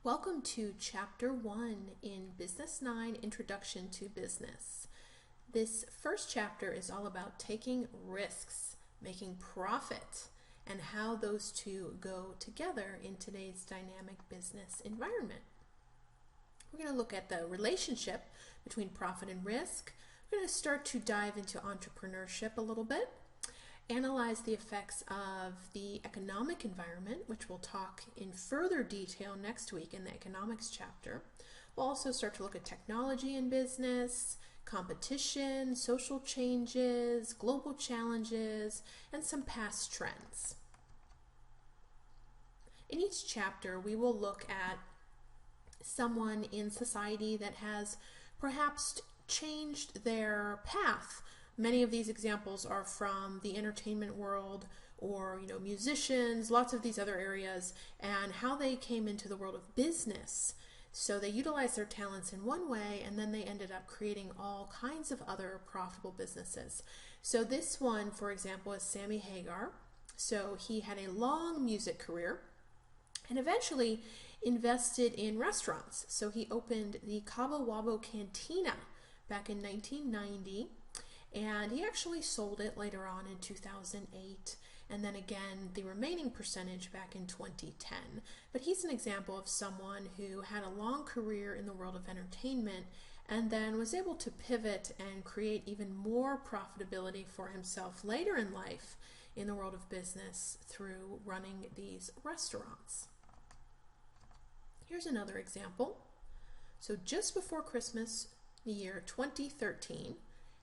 Welcome to Chapter 1 in BUS9 Introduction to Business. This first chapter is all about taking risks, making profit, and how those two go together in today's dynamic business environment. We're going to look at the relationship between profit and risk. We're going to start to dive into entrepreneurship a little bit, analyze the effects of the economic environment, which we'll talk in further detail next week in the economics chapter. We'll also start to look at technology in business, competition, social changes, global challenges, and some past trends. In each chapter, we will look at someone in society that has perhaps changed their path. Many of these examples are from the entertainment world or, musicians, lots of these other areas, and how they came into the world of business. So they utilized their talents in one way, and then they ended up creating all kinds of other profitable businesses. So this one, for example, is Sammy Hagar. So he had a long music career and eventually invested in restaurants. So he opened the Cabo Wabo Cantina back in 1990. And he actually sold it later on in 2008, and then again the remaining percentage back in 2010. But he's an example of someone who had a long career in the world of entertainment and then was able to pivot and create even more profitability for himself later in life in the world of business through running these restaurants. Here's another example. So just before Christmas, the year 2013,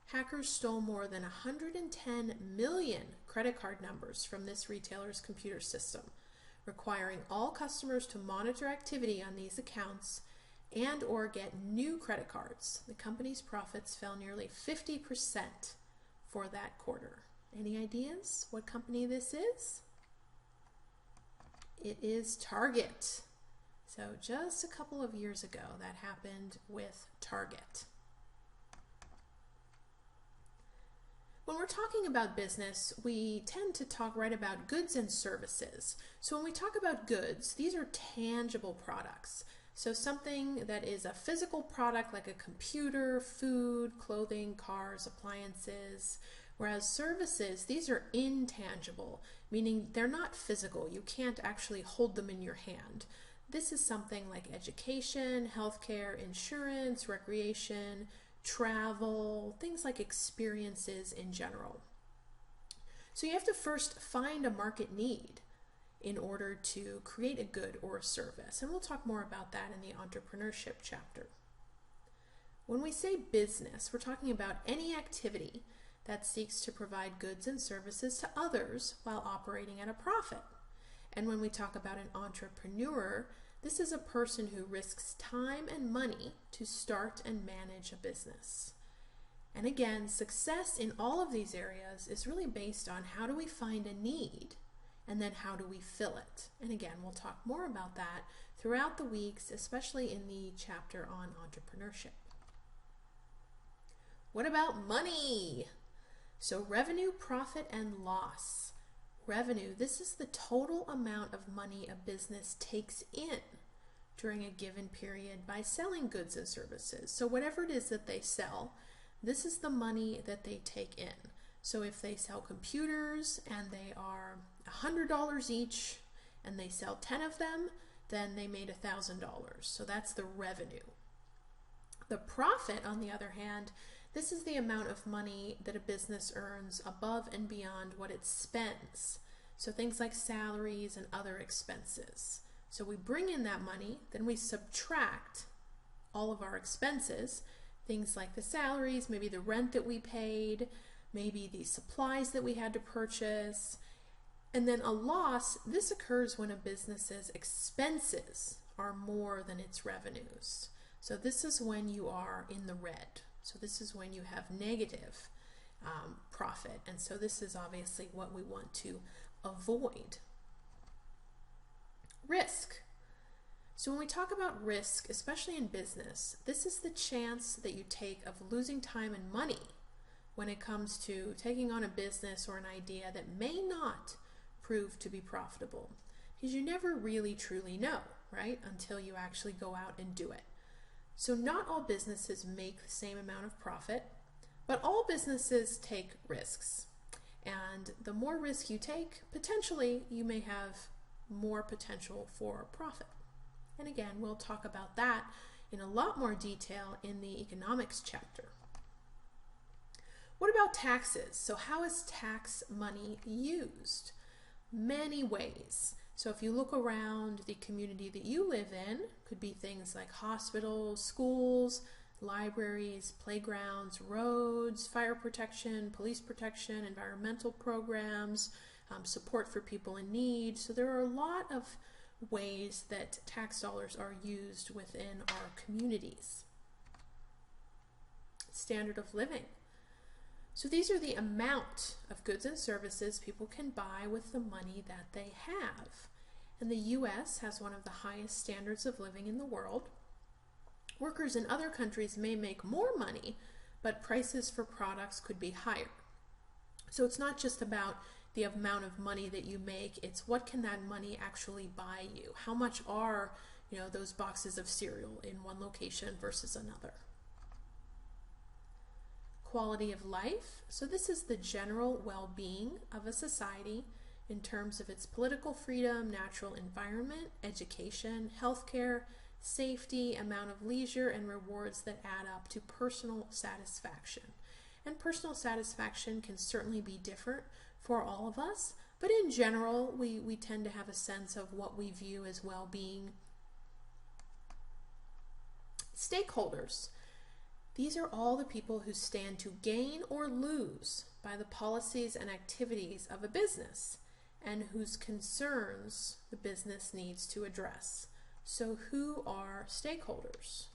hackers stole more than 110 million credit card numbers from this retailer's computer system, requiring all customers to monitor activity on these accounts and or get new credit cards. The company's profits fell nearly 50% for that quarter. Any ideas what company this is? It is Target. So just a couple of years ago that happened with Target. When we're talking about business, we tend to talk right about goods and services. So when we talk about goods, these are tangible products. So something that is a physical product like a computer, food, clothing, cars, appliances. Whereas services, these are intangible, meaning they're not physical. You can't actually hold them in your hand. This is something like education, healthcare, insurance, recreation, travel, things like experiences in general. So you have to first find a market need in order to create a good or a service. And we'll talk more about that in the entrepreneurship chapter. When we say business, we're talking about any activity that seeks to provide goods and services to others while operating at a profit. And when we talk about an entrepreneur, this is a person who risks time and money to start and manage a business. And again, success in all of these areas is really based on how do we find a need and then how do we fill it. And again, we'll talk more about that throughout the weeks, especially in the chapter on entrepreneurship. What about money? So revenue, profit, and loss. Revenue, this is the total amount of money a business takes in during a given period by selling goods and services. So whatever it is that they sell, this is the money that they take in. So if they sell computers and they are $100 each and they sell 10 of them, then they made $1,000. So that's the revenue. The profit, on the other hand, this is the amount of money that a business earns above and beyond what it spends. So things like salaries and other expenses. So we bring in that money, then we subtract all of our expenses, things like the salaries, maybe the rent that we paid, maybe the supplies that we had to purchase. And then a loss, this occurs when a business's expenses are more than its revenues. So this is when you are in the red. So this is when you have negative profit. And so this is obviously what we want to avoid. Risk. So when we talk about risk, especially in business, this is the chance that you take of losing time and money when it comes to taking on a business or an idea that may not prove to be profitable, because you never really truly know. right? Until you actually go out and do it. So not all businesses make the same amount of profit, but all businesses take risks. And the more risk you take, potentially you may have more potential for profit. And again, we'll talk about that in a lot more detail in the economics chapter. What about taxes? So how is tax money used? Many ways. So if you look around the community that you live in, could be things like hospitals, schools, libraries, playgrounds, roads, fire protection, police protection, environmental programs, support for people in need. So there are a lot of ways that tax dollars are used within our communities. Standard of living. So these are the amount of goods and services people can buy with the money that they have. And the U.S. has one of the highest standards of living in the world. Workers in other countries may make more money, but prices for products could be higher. So it's not just about the amount of money that you make, it's what can that money actually buy you? How much are, those boxes of cereal in one location versus another? Quality of life. So this is the general well-being of a society in terms of its political freedom, natural environment, education, healthcare, safety, amount of leisure, and rewards that add up to personal satisfaction. And personal satisfaction can certainly be different for all of us, but in general, we tend to have a sense of what we view as well-being. Stakeholders. These are all the people who stand to gain or lose by the policies and activities of a business and whose concerns the business needs to address. So who are stakeholders?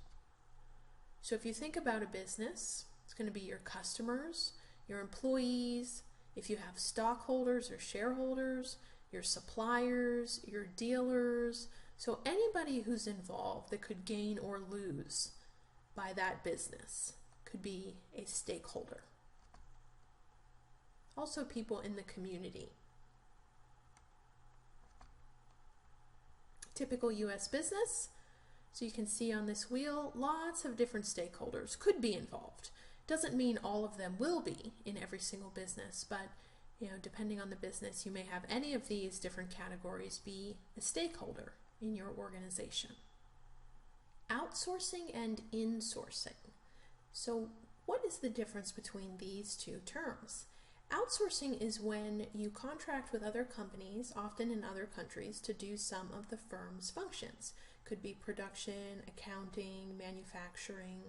So if you think about a business, it's going to be your customers, your employees, if you have stockholders or shareholders, your suppliers, your dealers, so anybody who's involved that could gain or lose by that business could be a stakeholder. Also people in the community. Typical U.S. business. So you can see on this wheel, lots of different stakeholders could be involved. Doesn't mean all of them will be in every single business, but depending on the business, you may have any of these different categories be a stakeholder in your organization. Outsourcing and insourcing. So what is the difference between these two terms? Outsourcing is when you contract with other companies, often in other countries, to do some of the firm's functions. Could be production, accounting, manufacturing.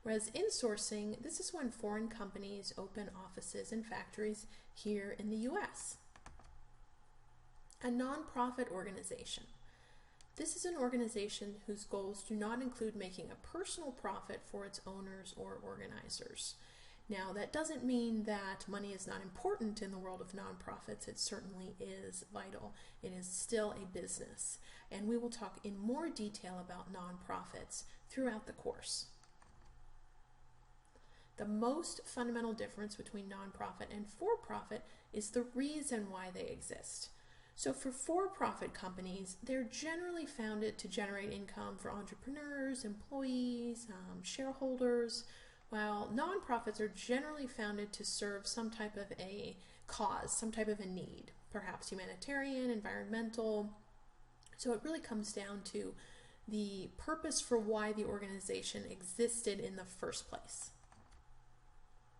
Whereas insourcing, this is when foreign companies open offices and factories here in the U.S. A nonprofit organization. This is an organization whose goals do not include making a personal profit for its owners or organizers. Now, that doesn't mean that money is not important in the world of nonprofits. It certainly is vital. It is still a business. And we will talk in more detail about nonprofits throughout the course. The most fundamental difference between nonprofit and for-profit is the reason why they exist. So for-profit companies, they're generally founded to generate income for entrepreneurs, employees, shareholders, while nonprofits are generally founded to serve some type of a cause, some type of a need, perhaps humanitarian, environmental. So it really comes down to the purpose for why the organization existed in the first place.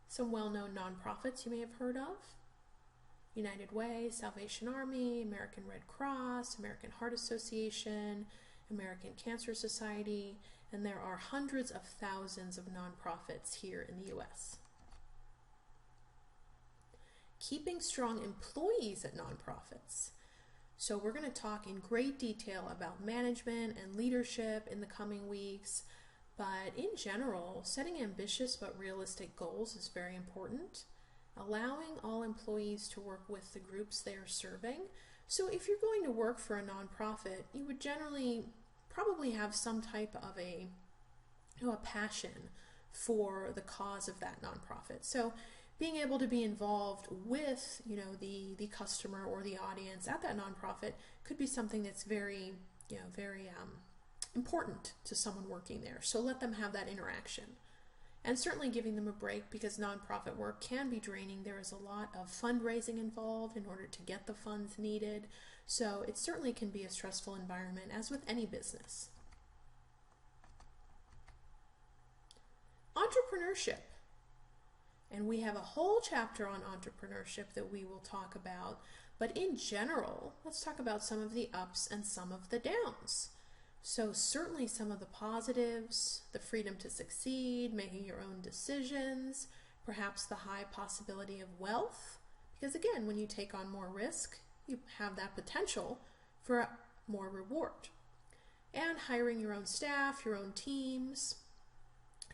Some well-known nonprofits you may have heard of: United Way, Salvation Army, American Red Cross, American Heart Association, American Cancer Society, and there are hundreds of thousands of nonprofits here in the U.S. Keeping strong employees at nonprofits. So we're going to talk in great detail about management and leadership in the coming weeks, but in general, setting ambitious but realistic goals is very important. Allowing all employees to work with the groups they are serving. So if you're going to work for a nonprofit, you would generally probably have some type of a passion for the cause of that nonprofit. So being able to be involved with the customer or the audience at that nonprofit could be something that's very very important to someone working there. So let them have that interaction. And certainly giving them a break, because nonprofit work can be draining. There is a lot of fundraising involved in order to get the funds needed. So it certainly can be a stressful environment, as with any business. Entrepreneurship. And we have a whole chapter on entrepreneurship that we will talk about. But in general, let's talk about some of the ups and some of the downs. So certainly some of the positives: the freedom to succeed, making your own decisions, perhaps the high possibility of wealth, because again, when you take on more risk, you have that potential for more reward. And hiring your own staff, your own teams.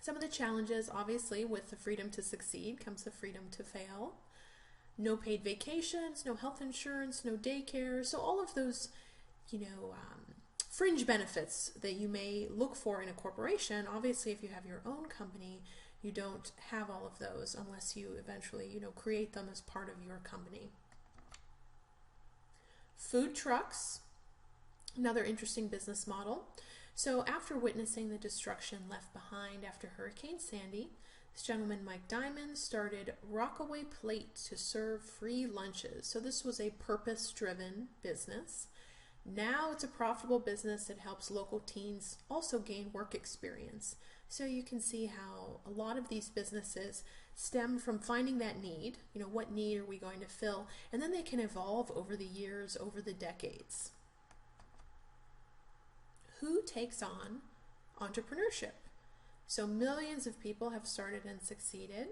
Some of the challenges, obviously, with the freedom to succeed comes the freedom to fail. No paid vacations, no health insurance, no daycare. So all of those, fringe benefits that you may look for in a corporation. Obviously, if you have your own company, you don't have all of those unless you eventually, create them as part of your company. Food trucks, another interesting business model. So after witnessing the destruction left behind after Hurricane Sandy, this gentleman, Mike Diamond, started Rockaway Plate to serve free lunches. So this was a purpose-driven business. Now it's a profitable business that helps local teens also gain work experience. So you can see how a lot of these businesses stem from finding that need. What need are we going to fill? And then they can evolve over the years, over the decades. Who takes on entrepreneurship? So millions of people have started and succeeded.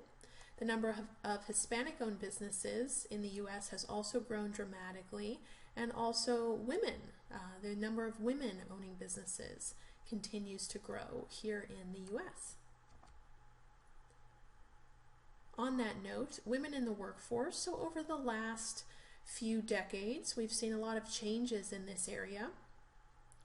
The number of Hispanic-owned businesses in the U.S. has also grown dramatically, and also women. The number of women owning businesses continues to grow here in the U.S. On that note, women in the workforce. So over the last few decades, we've seen a lot of changes in this area.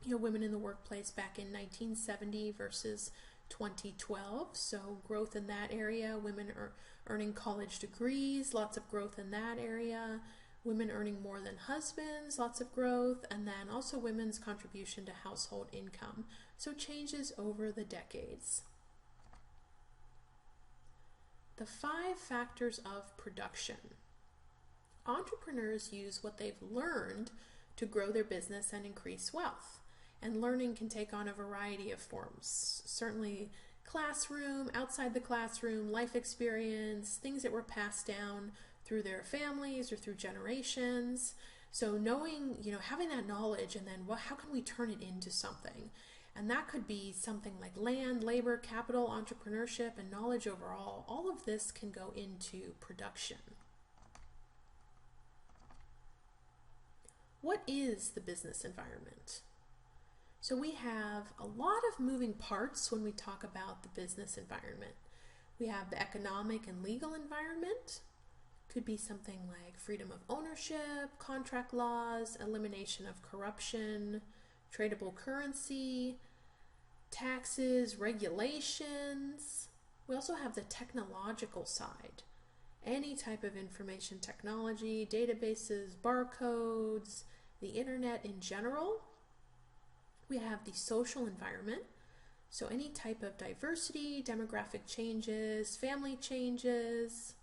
Women in the workplace back in 1970 versus 2012, so growth in that area. Women are earning college degrees, lots of growth in that area. Women earning more than husbands, lots of growth. And then also women's contribution to household income, so changes over the decades. The 5 factors of production. Entrepreneurs use what they've learned to grow their business and increase wealth. And learning can take on a variety of forms. Certainly classroom, outside the classroom, life experience, things that were passed down through their families or through generations. So knowing, having that knowledge, and then how can we turn it into something? And that could be something like land, labor, capital, entrepreneurship, and knowledge overall. All of this can go into production. What is the business environment? So we have a lot of moving parts when we talk about the business environment. We have the economic and legal environment. Could be something like freedom of ownership, contract laws, elimination of corruption, tradable currency, taxes, regulations. We also have the technological side. Any type of information technology, databases, barcodes, the internet in general. We have the social environment, so any type of diversity, demographic changes, family changes.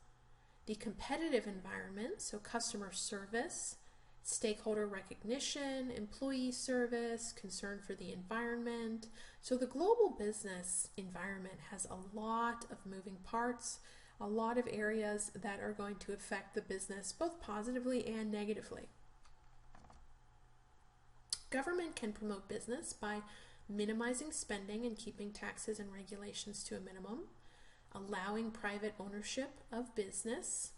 The competitive environment, so customer service, stakeholder recognition, employee service, concern for the environment. So the global business environment has a lot of moving parts, a lot of areas that are going to affect the business both positively and negatively. Government can promote business by minimizing spending and keeping taxes and regulations to a minimum, allowing private ownership of business,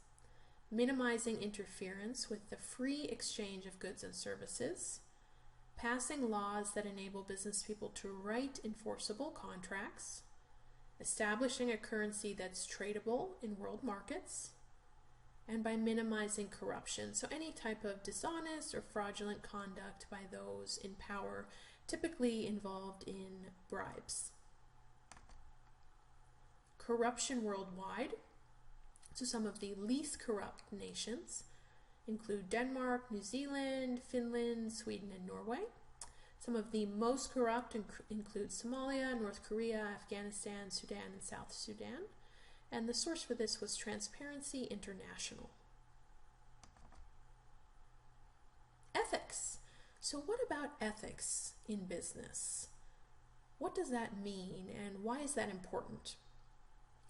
minimizing interference with the free exchange of goods and services, passing laws that enable business people to write enforceable contracts, establishing a currency that's tradable in world markets, and by minimizing corruption. So any type of dishonest or fraudulent conduct by those in power, typically involved in bribes. Corruption worldwide. So some of the least corrupt nations include Denmark, New Zealand, Finland, Sweden, and Norway. Some of the most corrupt include Somalia, North Korea, Afghanistan, Sudan, and South Sudan. And the source for this was Transparency International. Ethics. So what about ethics in business? What does that mean, and why is that important?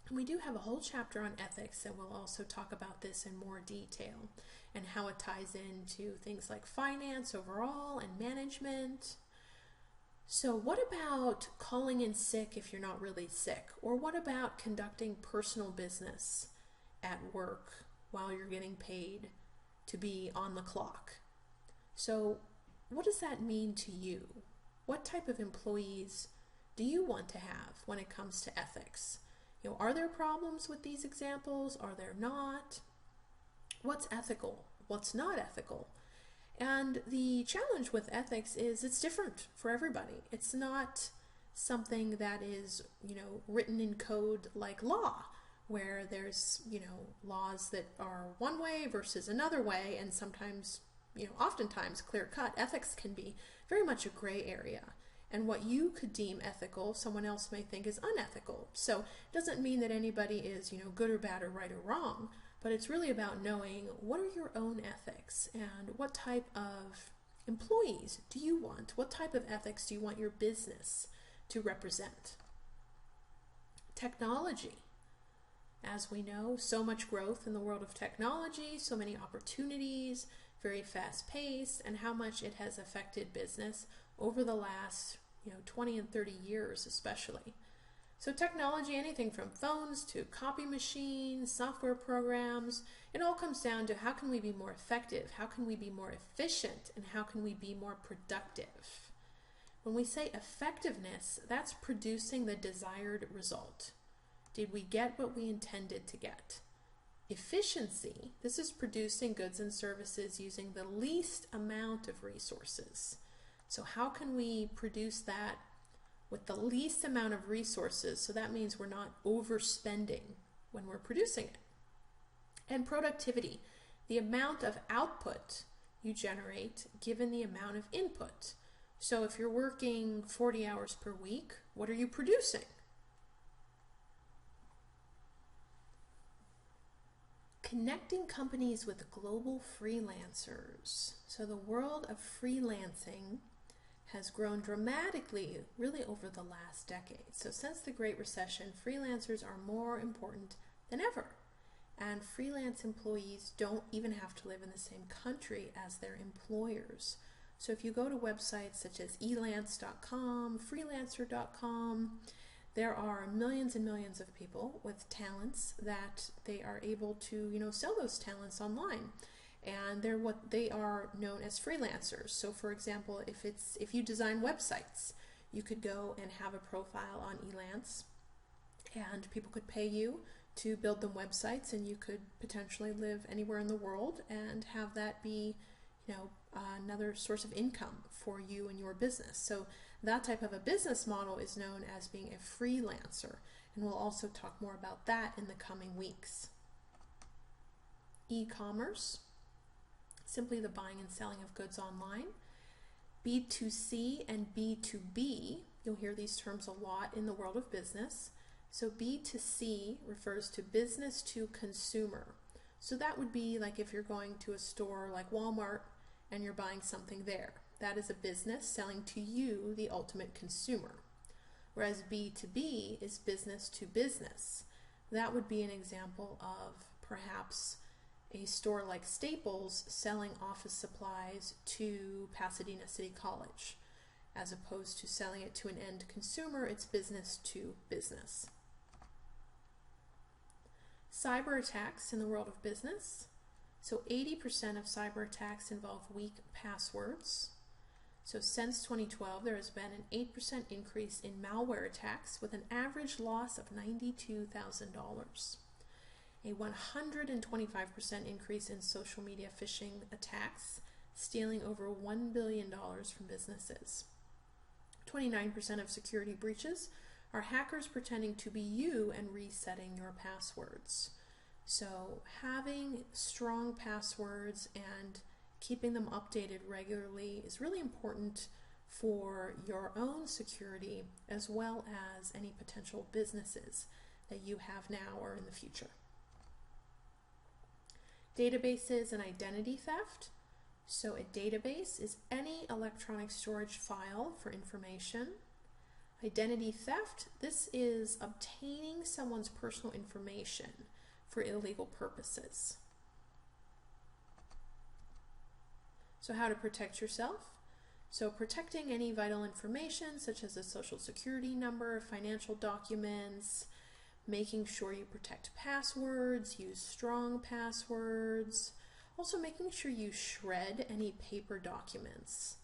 And we do have a whole chapter on ethics, and we'll also talk about this in more detail and how it ties into things like finance overall and management. So what about calling in sick if you're not really sick? Or what about conducting personal business at work while you're getting paid to be on the clock? So what does that mean to you? What type of employees do you want to have when it comes to ethics? Are there problems with these examples? Are there not? What's ethical? What's not ethical? And the challenge with ethics is it's different for everybody. It's not something that is, written in code like law, where there's, laws that are one way versus another way, and sometimes, oftentimes clear-cut. Ethics can be very much a gray area. And what you could deem ethical, someone else may think is unethical. So it doesn't mean that anybody is, good or bad or right or wrong, but it's really about knowing what are your own ethics and what type of employees do you want? What type of ethics do you want your business to represent? Technology. As we know, so much growth in the world of technology, so many opportunities, very fast paced, and how much it has affected business over the last 20 and 30 years especially. So technology, anything from phones to copy machines, software programs, it all comes down to how can we be more effective, how can we be more efficient, and how can we be more productive. When we say effectiveness, that's producing the desired result. Did we get what we intended to get? Efficiency, this is producing goods and services using the least amount of resources. So how can we produce that with the least amount of resources? So that means we're not overspending when we're producing it. And productivity, the amount of output you generate given the amount of input. So if you're working 40 hours per week, what are you producing? Connecting companies with global freelancers. So the world of freelancing has grown dramatically really over the last decade. So since the Great Recession, freelancers are more important than ever. And freelance employees don't even have to live in the same country as their employers. So if you go to websites such as elance.com, freelancer.com, there are millions and millions of people with talents that they are able to, sell those talents online. And they are known as freelancers. So for example, if you design websites, you could go and have a profile on Elance, and people could pay you to build them websites, and you could potentially live anywhere in the world and have that be, another source of income for you and your business. So that type of a business model is known as being a freelancer, and we'll also talk more about that in the coming weeks. E-commerce, simply the buying and selling of goods online. B2C and B2B, you'll hear these terms a lot in the world of business. So B2C refers to business to consumer. So that would be like if you're going to a store like Walmart and you're buying something there. That is a business selling to you, the ultimate consumer. Whereas B2B is business to business. That would be an example of perhaps a store like Staples selling office supplies to Pasadena City College. As opposed to selling it to an end consumer, it's business to business. Cyber attacks in the world of business. So 80% of cyber attacks involve weak passwords. So since 2012, there has been an 8% increase in malware attacks with an average loss of $92,000. A 125% increase in social media phishing attacks, stealing over $1 billion from businesses. 29% of security breaches are hackers pretending to be you and resetting your passwords. So having strong passwords and keeping them updated regularly is really important for your own security as well as any potential businesses that you have now or in the future. Databases and identity theft. So a database is any electronic storage file for information. Identity theft, this is obtaining someone's personal information for illegal purposes. So how to protect yourself? So protecting any vital information such as a social security number, financial documents, making sure you protect passwords, use strong passwords. Also making sure you shred any paper documents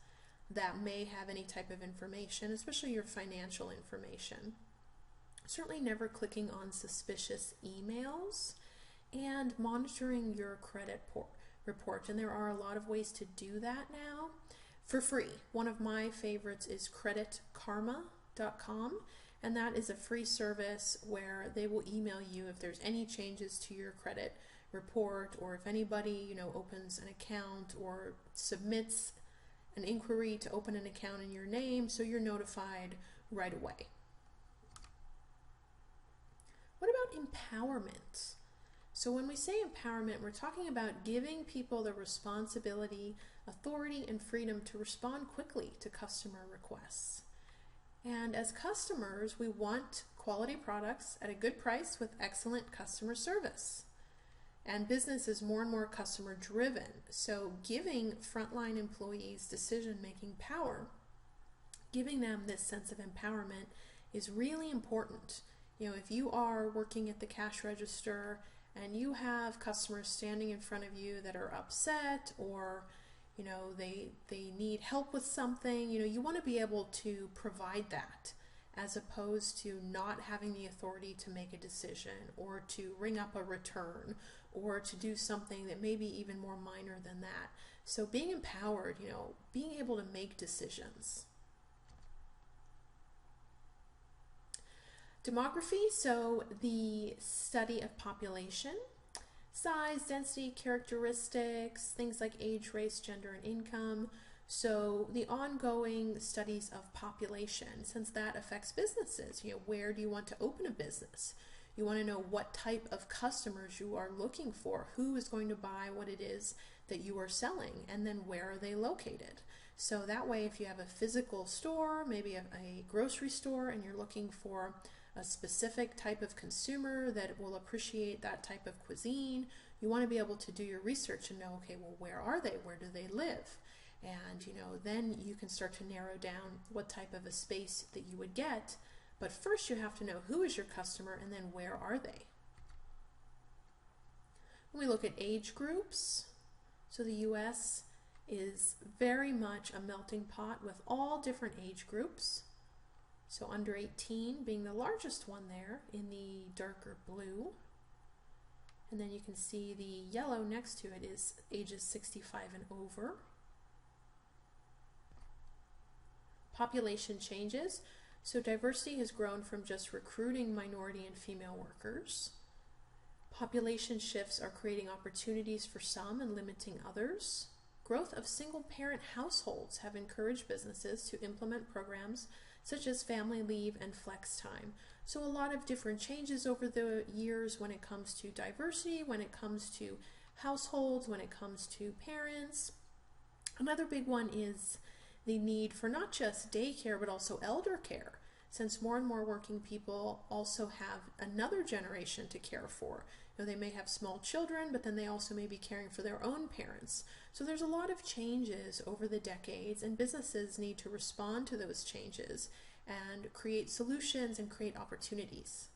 that may have any type of information, especially your financial information. Certainly never clicking on suspicious emails, and monitoring your credit report. And there are a lot of ways to do that now for free. One of my favorites is creditkarma.com, and that is a free service where they will email you if there's any changes to your credit report, or if anybody opens an account or submits an inquiry to open an account in your name, so you're notified right away. What about empowerment? So when we say empowerment, we're talking about giving people the responsibility, authority, and freedom to respond quickly to customer requests. And as customers, we want quality products at a good price with excellent customer service. And business is more and more customer driven. So giving frontline employees decision-making power, giving them this sense of empowerment is really important. If you are working at the cash register and you have customers standing in front of you that are upset, or they need help with something, you want to be able to provide that, as opposed to not having the authority to make a decision or to ring up a return or to do something that may be even more minor than that. So being empowered, being able to make decisions. Demography, so the study of population, size, density, characteristics, things like age, race, gender, and income. So the ongoing studies of population, since that affects businesses. Where do you want to open a business? You want to know what type of customers you are looking for, who is going to buy what it is that you are selling, and then where are they located. So that way, if you have a physical store, maybe a grocery store, and you're looking for a specific type of consumer that will appreciate that type of cuisine, you want to be able to do your research and know, okay, well, where are they? Where do they live? And then you can start to narrow down what type of a space that you would get. But first you have to know who is your customer, and then where are they? When we look at age groups, so the US is very much a melting pot with all different age groups. So under 18 being the largest one there in the darker blue. And then you can see the yellow next to it is ages 65 and over. Population changes. So diversity has grown from just recruiting minority and female workers. Population shifts are creating opportunities for some and limiting others. Growth of single-parent households have encouraged businesses to implement programs such as family leave and flex time. So a lot of different changes over the years when it comes to diversity, when it comes to households, when it comes to parents. Another big one is the need for not just daycare but also elder care, since more and more working people also have another generation to care for. They may have small children, but then they also may be caring for their own parents. So there's a lot of changes over the decades, and businesses need to respond to those changes and create solutions and create opportunities.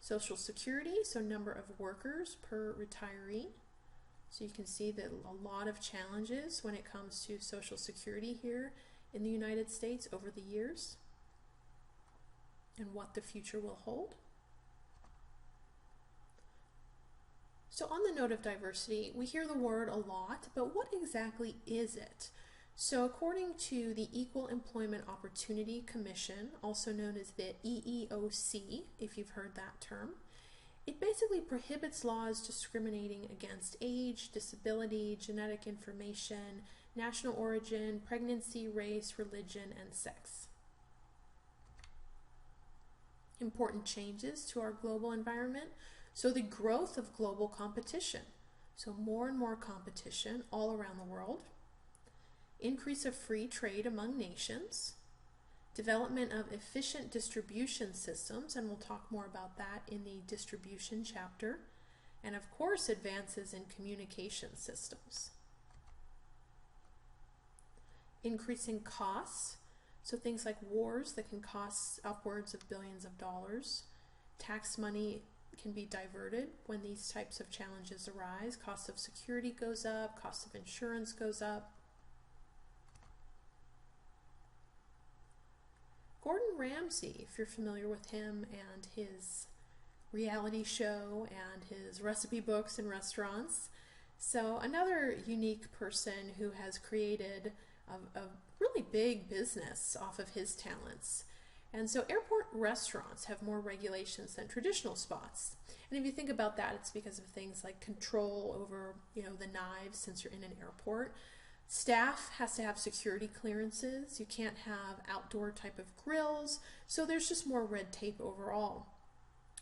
Social Security, so number of workers per retiree. So you can see that a lot of challenges when it comes to Social Security here in the United States over the years, and what the future will hold. So on the note of diversity, we hear the word a lot, but what exactly is it? So according to the Equal Employment Opportunity Commission, also known as the EEOC, if you've heard that term, it basically prohibits laws discriminating against age, disability, genetic information, national origin, pregnancy, race, religion, and sex. Important changes to our global environment. So the growth of global competition. So more and more competition all around the world. Increase of free trade among nations. Development of efficient distribution systems, and we'll talk more about that in the distribution chapter. And of course, advances in communication systems. Increasing costs, so things like wars that can cost upwards of billions of dollars. Tax money can be diverted when these types of challenges arise. Cost of security goes up, cost of insurance goes up. Gordon Ramsay, if you're familiar with him and his reality show and his recipe books and restaurants. So another unique person who has created a really big business off of his talents. And so airport restaurants have more regulations than traditional spots. And if you think about that, it's because of things like control over, the knives since you're in an airport. Staff has to have security clearances. You can't have outdoor type of grills. So there's just more red tape overall.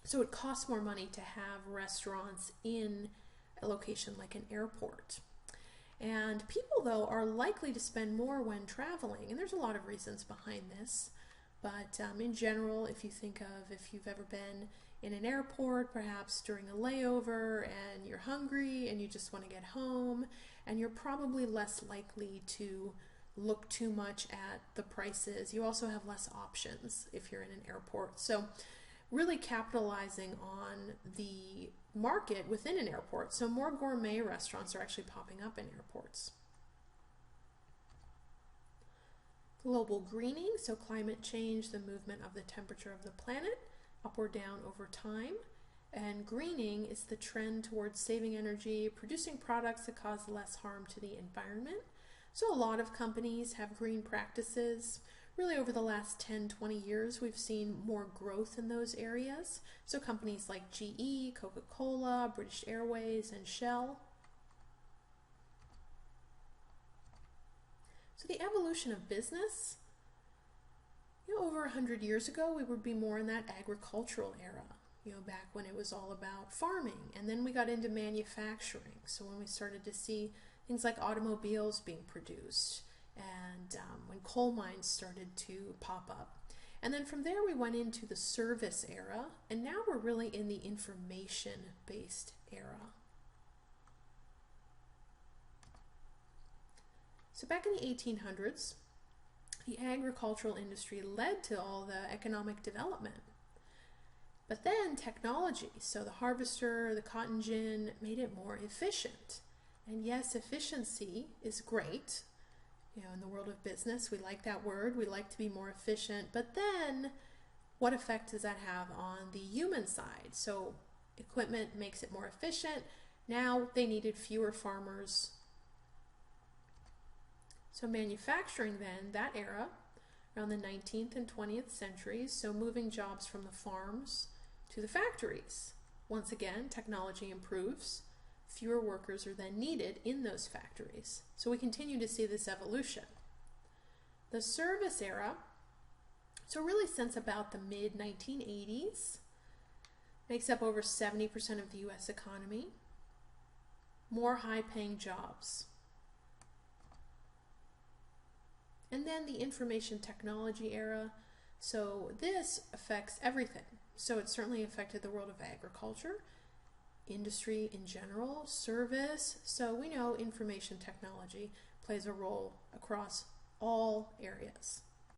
So it costs more money to have restaurants in a location like an airport. And people, though, are likely to spend more when traveling. And there's a lot of reasons behind this. But in general, if you think of if you've ever been in an airport, perhaps during a layover, and you're hungry and you just want to get home, and you're probably less likely to look too much at the prices. You also have less options if you're in an airport. So really capitalizing on the market within an airport. So more gourmet restaurants are actually popping up in airports. Global greening, so climate change, the movement of the temperature of the planet up or down over time. And greening is the trend towards saving energy, producing products that cause less harm to the environment. So a lot of companies have green practices. Really over the last 10-20 years, we've seen more growth in those areas. So companies like GE, Coca-Cola, British Airways, and Shell. So the evolution of business, over 100 years ago, we would be more in that agricultural era, back when it was all about farming. And then we got into manufacturing. So when we started to see things like automobiles being produced, and when coal mines started to pop up. And then from there we went into the service era, and now we're really in the information-based era. So back in the 1800s, the agricultural industry led to all the economic development. But then technology, so the harvester, the cotton gin, made it more efficient. And yes, efficiency is great. In the world of business, we like that word. We like to be more efficient. But then, what effect does that have on the human side? So equipment makes it more efficient. Now they needed fewer farmers. So manufacturing then, that era, around the 19th and 20th centuries, so moving jobs from the farms to the factories. Once again, technology improves. Fewer workers are then needed in those factories. So we continue to see this evolution. The service era, so really since about the mid-1980s, makes up over 70% of the U.S. economy. More high-paying jobs. And then the information technology era, so this affects everything. So it certainly affected the world of agriculture, industry in general, service. So we know information technology plays a role across all areas.